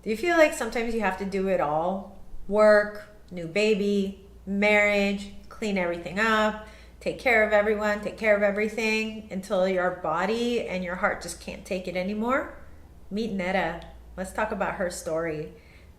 Do you feel like sometimes you have to do it all? Work, new baby, marriage, clean everything up, take care of everyone, take care of everything until your body and your heart just can't take it anymore? Meet Netta. Let's talk about her story.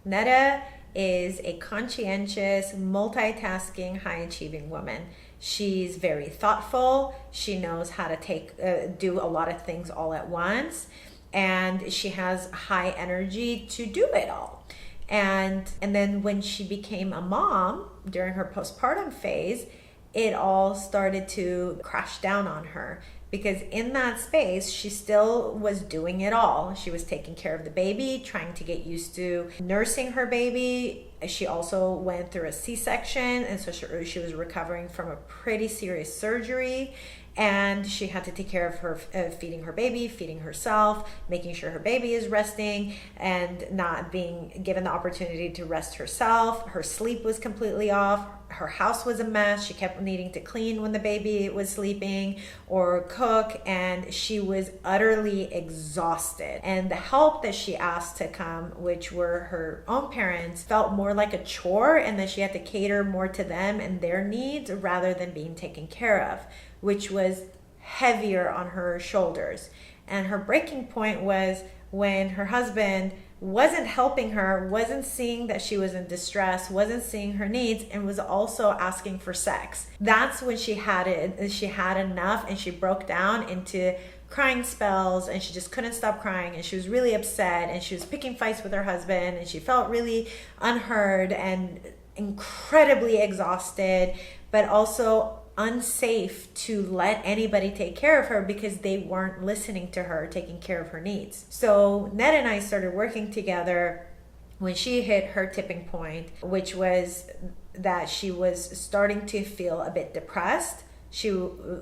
Netta is a conscientious, multitasking, high achieving woman. She's very thoughtful. She knows how to do a lot of things all at once, and she has high energy to do it all. And then when she became a mom during her postpartum phase, it all started to crash down on her, because in that space she still was doing it all. She was taking care of the baby, trying to get used to nursing her baby. She also went through a C-section, and so she was recovering from a pretty serious surgery, and she had to take care of her, feeding her baby, feeding herself, making sure her baby is resting and not being given the opportunity to rest herself. Her sleep was completely off. Her house was a mess. She kept needing to clean when the baby was sleeping or cook, and she was utterly exhausted. And the help that she asked to come, which were her own parents, felt more like a chore, and that she had to cater more to them and their needs rather than being taken care of, which was heavier on her shoulders. And her breaking point was when her husband wasn't helping her, wasn't seeing that she was in distress, wasn't seeing her needs, and was also asking for sex. That's when she had enough, and she broke down into crying spells, and she just couldn't stop crying, and she was really upset, and she was picking fights with her husband, and she felt really unheard and incredibly exhausted, but also unsafe to let anybody take care of her because they weren't listening to her, taking care of her needs. So Ned and I started working together when she hit her tipping point, which was that she was starting to feel a bit depressed. She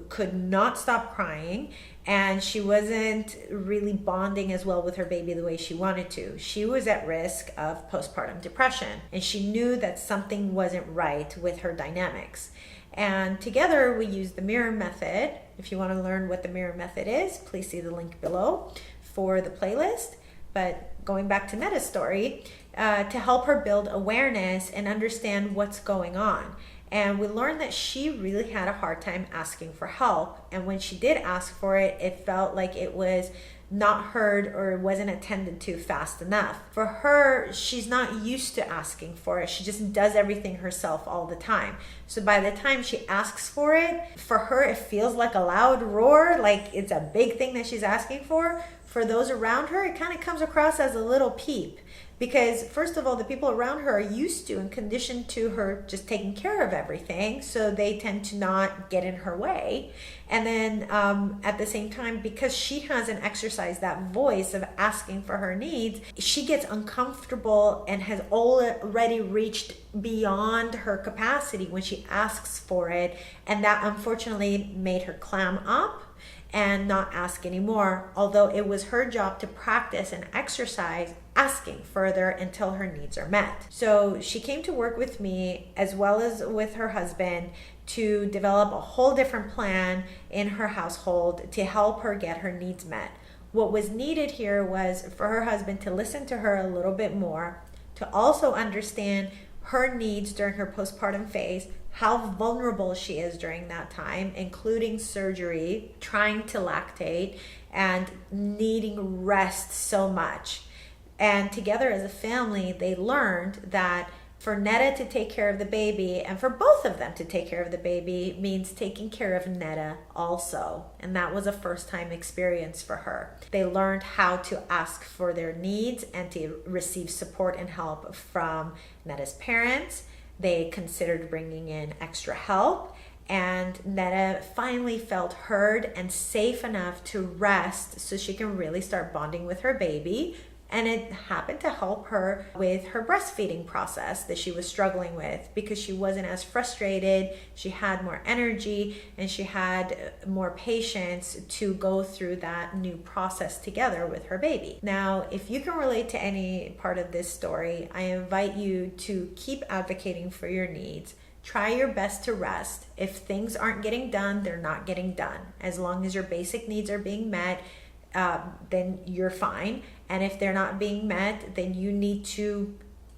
could not stop crying, and she wasn't really bonding as well with her baby the way she wanted to. She was at risk of postpartum depression, and she knew that something wasn't right with her dynamics. And together we used the mirror method. If you want to learn what the mirror method is, please see the link below for the playlist. But going back to Netta's story, to help her build awareness and understand what's going on. And we learned that she really had a hard time asking for help. And when she did ask for it, it felt like it was not heard or wasn't attended to fast enough. For her, she's not used to asking for it. She just does everything herself all the time. So by the time she asks for it, for her, it feels like a loud roar, like it's a big thing that she's asking for. For those around her, it kind of comes across as a little peep. Because first of all, the people around her are used to and conditioned to her just taking care of everything, so they tend to not get in her way. And then at the same time, because she hasn't exercised that voice of asking for her needs, she gets uncomfortable and has already reached beyond her capacity when she asks for it. And that unfortunately made her clam up and not ask anymore, although it was her job to practice and exercise asking further until her needs are met. So she came to work with me as well as with her husband to develop a whole different plan in her household to help her get her needs met. What was needed here was for her husband to listen to her a little bit more, to also understand her needs during her postpartum phase, how vulnerable she is during that time, including surgery, trying to lactate, and needing rest so much. And together as a family, they learned that for Netta to take care of the baby and for both of them to take care of the baby means taking care of Netta also. And that was a first-time experience for her. They learned how to ask for their needs and to receive support and help from Netta's parents. They considered bringing in extra help, and Netta finally felt heard and safe enough to rest so she can really start bonding with her baby. And it happened to help her with her breastfeeding process that she was struggling with, because she wasn't as frustrated, she had more energy, and she had more patience to go through that new process together with her baby. Now, if you can relate to any part of this story, I invite you to keep advocating for your needs. Try your best to rest. If things aren't getting done, they're not getting done. As long as your basic needs are being met, then you're fine. And if they're not being met, then you need to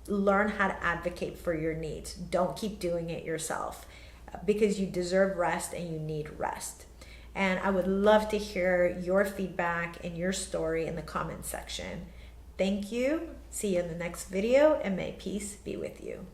learn how to advocate for your needs. Don't keep doing it yourself, because you deserve rest and you need rest. And I would love to hear your feedback and your story in the comment section. Thank you. See you in the next video, and may peace be with you.